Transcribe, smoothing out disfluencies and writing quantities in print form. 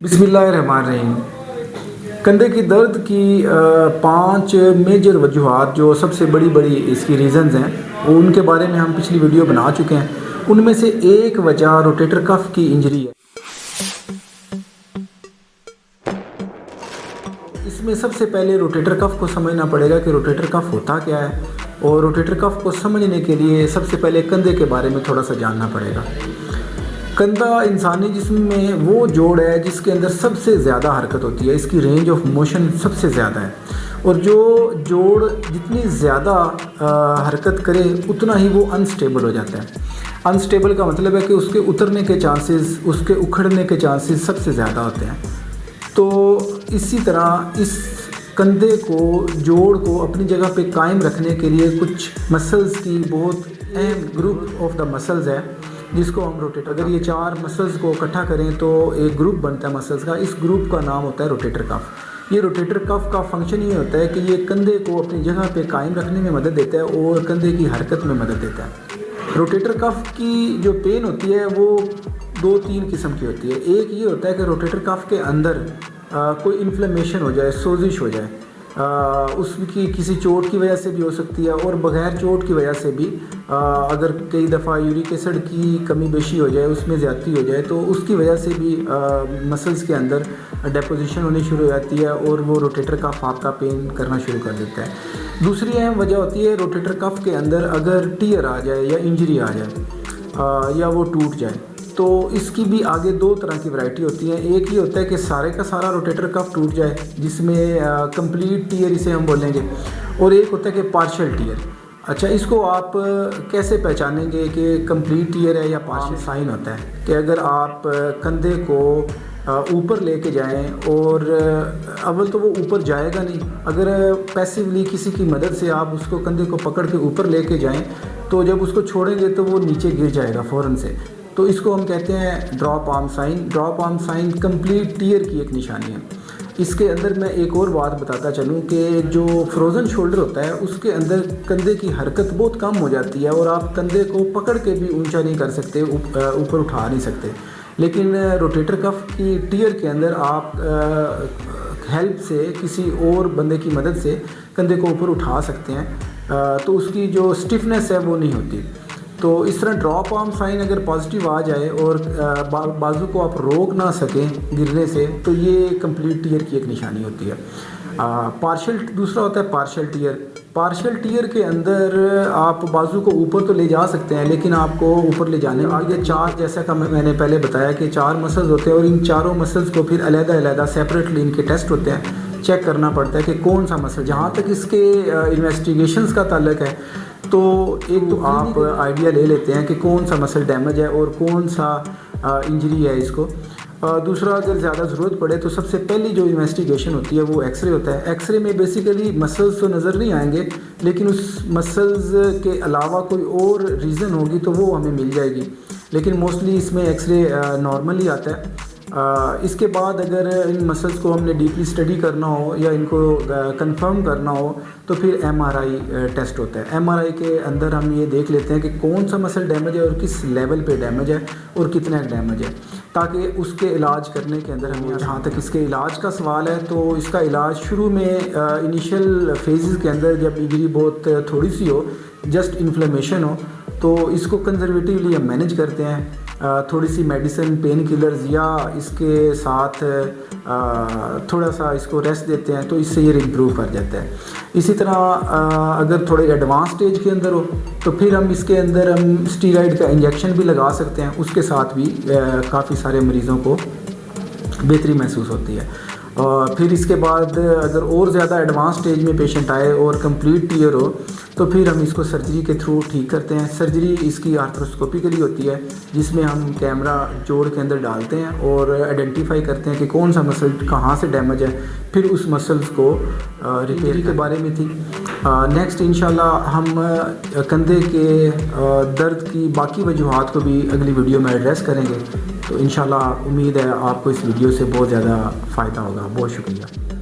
बिस्मिल्लाहिर्रहमानिर्रहीम। कंधे की दर्द की 5 मेजर वजूहात जो सबसे बड़ी इसकी रीज़न्स हैं उनके बारे में हम पिछली वीडियो बना चुके हैं। उनमें से एक वजह रोटेटर कफ की इंजरी है। इसमें सबसे पहले रोटेटर कफ को समझना पड़ेगा कि रोटेटर कफ होता क्या है, और रोटेटर कफ को समझने के लिए सबसे पहले कंधे के बारे में थोड़ा सा जानना पड़ेगा। कंधा इंसानी जिस्म में वो जोड़ है जिसके अंदर सबसे ज़्यादा हरकत होती है, इसकी रेंज ऑफ मोशन सबसे ज़्यादा है, और जो जोड़ जितनी ज़्यादा हरकत करे उतना ही वो अनस्टेबल हो जाता है। अनस्टेबल का मतलब है कि उसके उतरने के चांसेस, उसके उखड़ने के चांसेस सबसे ज़्यादा होते हैं। तो इसी तरह इस कंधे को, जोड़ को अपनी जगह पे कायम रखने के लिए कुछ मसल्स की बहुत अहम ग्रुप ऑफ द मसल्स है जिसको हम रोटेटर, अगर ये 4 मसल्स को इकट्ठा करें तो एक ग्रुप बनता है मसल्स का। इस ग्रुप का नाम होता है रोटेटर कफ। ये रोटेटर कफ का फंक्शन ये होता है कि ये कंधे को अपनी जगह पे कायम रखने में मदद देता है और कंधे की हरकत में मदद देता है। रोटेटर कफ की जो पेन होती है वो 2-3 किस्म की होती है। एक ये होता है कि रोटेटर कफ के अंदर कोई इन्फ्लेमेशन हो जाए, सोजिश हो जाए, उसकी किसी चोट की वजह से भी हो सकती है, और बग़ैर चोट की वजह से भी अगर कई दफ़ा यूरिक एसिड की कमी बेशी हो जाए, उसमें ज़्यादती हो जाए, तो उसकी वजह से भी मसल्स के अंदर डेपोजिशन होनी शुरू हो जाती है और वो रोटेटर कफ आपका पेन करना शुरू कर देता है। दूसरी अहम वजह होती है रोटेटर कफ के अंदर अगर टीयर आ जाए या इंजरी आ जाए या वो टूट जाए, तो इसकी भी आगे 2 तरह की वैरायटी होती है। एक ये होता है कि सारे का सारा रोटेटर कफ टूट जाए जिसमें कंप्लीट टीयर इसे हम बोलेंगे, और एक होता है कि पार्शियल टीयर। अच्छा, इसको आप कैसे पहचानेंगे कि कंप्लीट टीयर है या पार्शियल? साइन होता है कि अगर आप कंधे को ऊपर लेके जाएं, और अव्वल तो वो ऊपर जाएगा नहीं, अगर पैसिवली किसी की मदद से आप उसको कंधे को पकड़ के ऊपर लेके जाएं तो जब उसको छोड़ेंगे तो वो नीचे गिर जाएगा फ़ौरन से। तो इसको हम कहते हैं drop arm sign. Drop arm sign complete tear की एक निशानी है। इसके अंदर मैं एक और बात बताता चलूँ कि जो फ्रोज़न शोल्डर होता है उसके अंदर कंधे की हरकत बहुत कम हो जाती है, और आप कंधे को पकड़ के भी ऊंचा नहीं कर सकते, ऊपर उठा नहीं सकते। लेकिन रोटेटर कफ की टीयर के अंदर आप हेल्प से, किसी और बंदे की मदद से कंधे को ऊपर उठा सकते हैं, तो उसकी जो स्टिफनेस है वो नहीं होती। तो इस तरह ड्रॉप आर्म साइन अगर पॉजिटिव आ जाए और बाजू को आप रोक ना सकें गिरने से, तो ये कंप्लीट टीयर की एक निशानी होती है। पार्शियल दूसरा होता है पार्शियल टीयर। पार्शियल टीयर के अंदर आप बाजू को ऊपर तो ले जा सकते हैं, लेकिन आपको ऊपर ले जाने आगे 4, जैसा कि मैंने पहले बताया कि 4 मसल्स होते हैं, और इन चारों मसल्स को फिर अलग-अलग सेपरेटली इनके टेस्ट होते हैं, चेक करना पड़ता है कि कौन सा मसल। जहाँ तक इसके इन्वेस्टिगेशंस का ताल्लुक है, तो एक तो आप आइडिया ले लेते हैं कि कौन सा मसल डैमेज है और कौन सा इंजरी है इसको। दूसरा, अगर ज़्यादा ज़रूरत पड़े तो सबसे पहली जो इन्वेस्टिगेशन होती है वो एक्सरे होता है। एक्सरे में बेसिकली मसल्स तो नज़र नहीं आएंगे, लेकिन उस मसल्स के अलावा कोई और रीज़न होगी तो वो हमें मिल जाएगी, लेकिन मोस्टली इसमें एक्सरे नॉर्मल ही आता है। इसके बाद अगर इन मसल्स को हमने डीपली स्टडी करना हो या इनको कंफर्म करना हो तो फिर एमआरआई टेस्ट होता है। एमआरआई के अंदर हम ये देख लेते हैं कि कौन सा मसल डैमेज है और किस लेवल पे डैमेज है और कितना डैमेज है, ताकि उसके इलाज करने के अंदर हमें, जहाँ तक इसके इलाज का सवाल है, तो इसका इलाज शुरू में इनिशियल फेजेस के अंदर जब इंजरी बहुत थोड़ी सी हो, जस्ट इन्फ्लेमेशन हो, तो इसको कंजर्वेटिवली हम मैनेज करते हैं। थोड़ी सी मेडिसिन, पेन किलर्स, या इसके साथ थोड़ा सा इसको रेस्ट देते हैं, तो इससे ये इम्प्रूव कर जाता है। इसी तरह अगर थोड़े एडवांस स्टेज के अंदर हो तो फिर हम इसके अंदर स्टीरॉइड का इंजेक्शन भी लगा सकते हैं। उसके साथ भी काफ़ी सारे मरीज़ों को बेहतरी महसूस होती है। और फिर इसके बाद अगर और ज़्यादा एडवांस स्टेज में पेशेंट आए और कंप्लीट टीयर हो तो फिर हम इसको सर्जरी के थ्रू ठीक करते हैं। सर्जरी इसकी आर्थ्रोस्कोपिकली होती है, जिसमें हम कैमरा जोड़ के अंदर डालते हैं और आइडेंटिफाई करते हैं कि कौन सा मसल कहाँ से डैमेज है, फिर उस मसल्स को रिपेयर के बारे में थी। नेक्स्ट इंशाल्लाह हम कंधे के दर्द की बाकी वजूहात को भी अगली वीडियो में एड्रेस करेंगे। तो इंशाल्लाह उम्मीद है आपको इस वीडियो से बहुत ज़्यादा फ़ायदा होगा। बहुत शुक्रिया।